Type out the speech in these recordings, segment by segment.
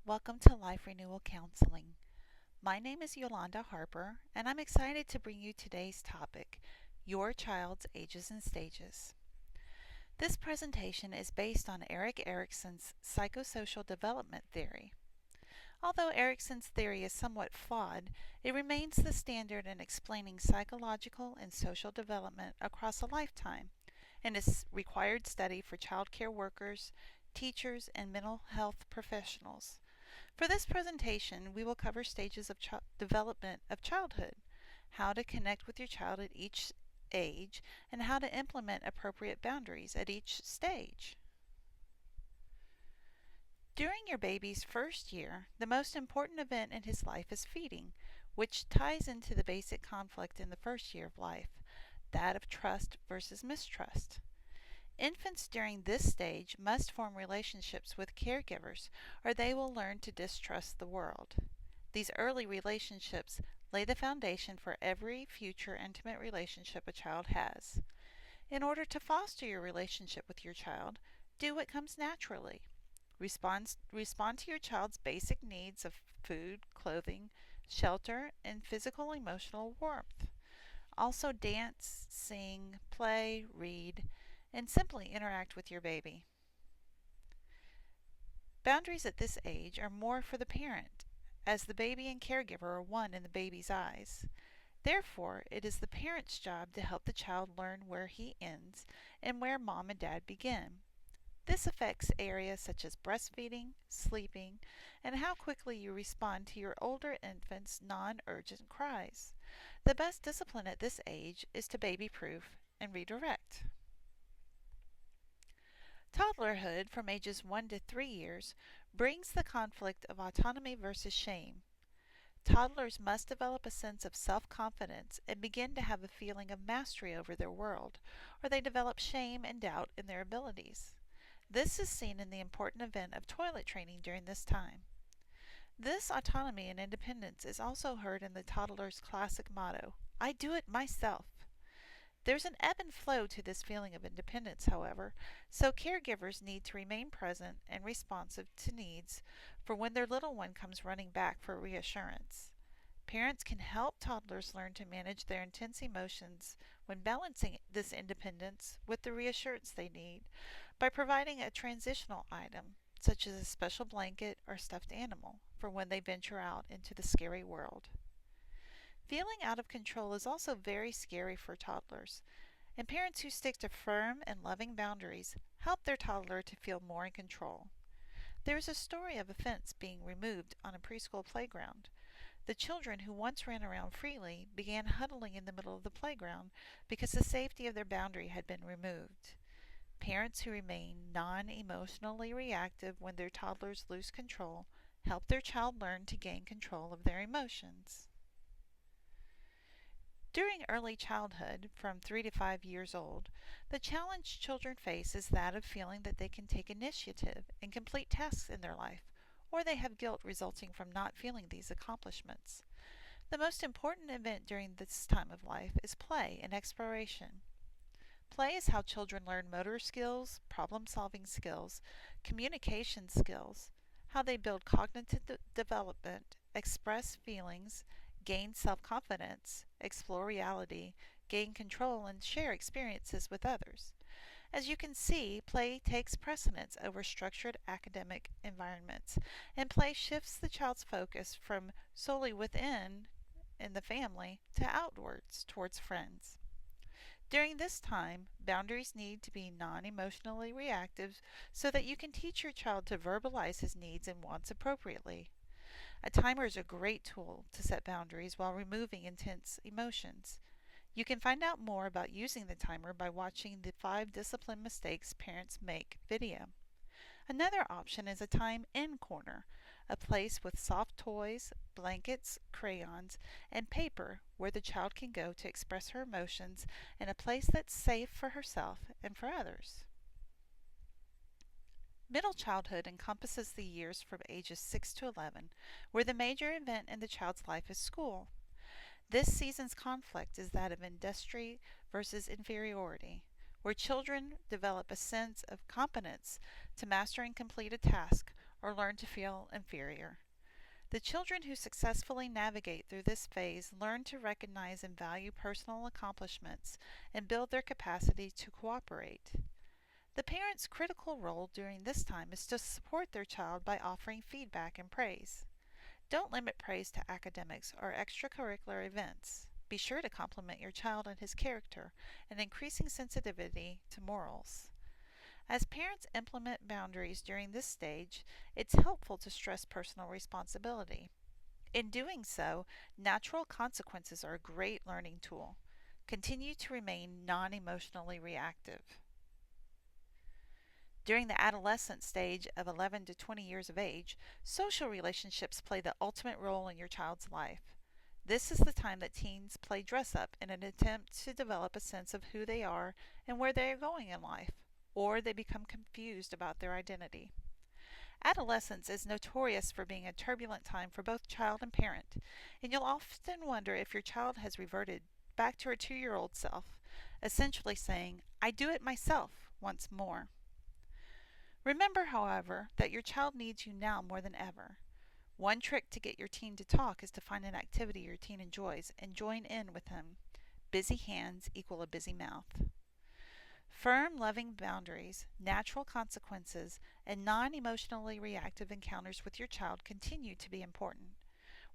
Welcome to Life Renewal Counseling. My name is Yolanda Harper, and I'm excited to bring you today's topic, Your Child's Ages and Stages. This presentation is based on Erik Erikson's psychosocial development theory. Although Erikson's theory is somewhat flawed, it remains the standard in explaining psychological and social development across a lifetime and is required study for child care workers, teachers, and mental health professionals. For this presentation, we will cover stages of development of childhood, how to connect with your child at each age, and how to implement appropriate boundaries at each stage. During your baby's first year, the most important event in his life is feeding, which ties into the basic conflict in the first year of life, that of trust versus mistrust. Infants during this stage must form relationships with caregivers, or they will learn to distrust the world. These early relationships lay the foundation for every future intimate relationship a child has. In order to foster your relationship with your child, do what comes naturally. Respond to your child's basic needs of food, clothing, shelter, and physical emotional warmth. Also dance, sing, play, read, and simply interact with your baby. Boundaries at this age are more for the parent, as the baby and caregiver are one in the baby's eyes. Therefore, it is the parent's job to help the child learn where he ends and where mom and dad begin. This affects areas such as breastfeeding, sleeping, and how quickly you respond to your older infant's non-urgent cries. The best discipline at this age is to baby-proof and redirect. Toddlerhood, from ages 1 to 3 years, brings the conflict of autonomy versus shame. Toddlers must develop a sense of self-confidence and begin to have a feeling of mastery over their world, or they develop shame and doubt in their abilities. This is seen in the important event of toilet training during this time. This autonomy and independence is also heard in the toddler's classic motto, "I do it myself." There's an ebb and flow to this feeling of independence, however, so caregivers need to remain present and responsive to needs for when their little one comes running back for reassurance. Parents can help toddlers learn to manage their intense emotions when balancing this independence with the reassurance they need by providing a transitional item, such as a special blanket or stuffed animal, for when they venture out into the scary world. Feeling out of control is also very scary for toddlers, and parents who stick to firm and loving boundaries help their toddler to feel more in control. There is a story of a fence being removed on a preschool playground. The children who once ran around freely began huddling in the middle of the playground because the safety of their boundary had been removed. Parents who remain non-emotionally reactive when their toddlers lose control help their child learn to gain control of their emotions. During early childhood, from 3 to 5 years old, the challenge children face is that of feeling that they can take initiative and complete tasks in their life, or they have guilt resulting from not feeling these accomplishments. The most important event during this time of life is play and exploration. Play is how children learn motor skills, problem-solving skills, communication skills, how they build cognitive development, express feelings, gain self-confidence, explore reality, gain control, and share experiences with others. As you can see, play takes precedence over structured academic environments, and play shifts the child's focus from solely within in the family to outwards towards friends. During this time, boundaries need to be non-emotionally reactive so that you can teach your child to verbalize his needs and wants appropriately. A timer is a great tool to set boundaries while removing intense emotions. You can find out more about using the timer by watching the 5 discipline mistakes parents make video. Another option is a time in corner, a place with soft toys, blankets, crayons, and paper where the child can go to express her emotions in a place that's safe for herself and for others. Middle childhood encompasses the years from ages 6 to 11, where the major event in the child's life is school. This season's conflict is that of industry versus inferiority, where children develop a sense of competence to master and complete a task, or learn to feel inferior. The children who successfully navigate through this phase learn to recognize and value personal accomplishments and build their capacity to cooperate. The parent's critical role during this time is to support their child by offering feedback and praise. Don't limit praise to academics or extracurricular events. Be sure to compliment your child on his character and increasing sensitivity to morals. As parents implement boundaries during this stage, it's helpful to stress personal responsibility. In doing so, natural consequences are a great learning tool. Continue to remain non emotionally reactive. During the adolescent stage of 11 to 20 years of age, social relationships play the ultimate role in your child's life. This is the time that teens play dress up in an attempt to develop a sense of who they are and where they are going in life, or they become confused about their identity. Adolescence is notorious for being a turbulent time for both child and parent, and you'll often wonder if your child has reverted back to her 2-year-old self, essentially saying, I do it myself, once more. Remember, however, that your child needs you now more than ever. One trick to get your teen to talk is to find an activity your teen enjoys and join in with him. Busy hands equal a busy mouth. Firm, loving boundaries, natural consequences, and non emotionally reactive encounters with your child continue to be important.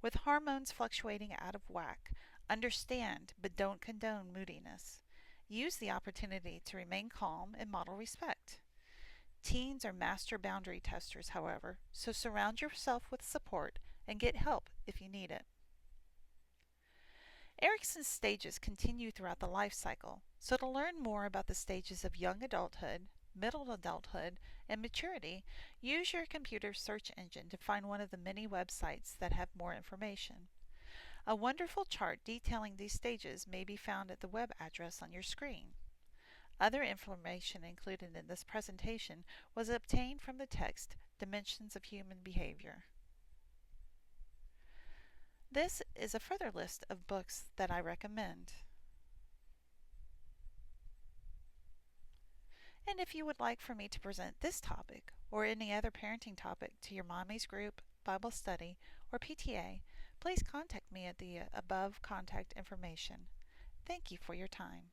With hormones fluctuating out of whack, understand but don't condone moodiness. Use the opportunity to remain calm and model respect. Teens are master boundary testers, however, so surround yourself with support and get help if you need it. Erikson's stages continue throughout the life cycle, so to learn more about the stages of young adulthood, middle adulthood, and maturity, use your computer's search engine to find one of the many websites that have more information. A wonderful chart detailing these stages may be found at the web address on your screen. Other information included in this presentation was obtained from the text Dimensions of Human Behavior. This is a further list of books that I recommend. And if you would like for me to present this topic or any other parenting topic to your Mommy's Group, Bible Study, or PTA, please contact me at the above contact information. Thank you for your time.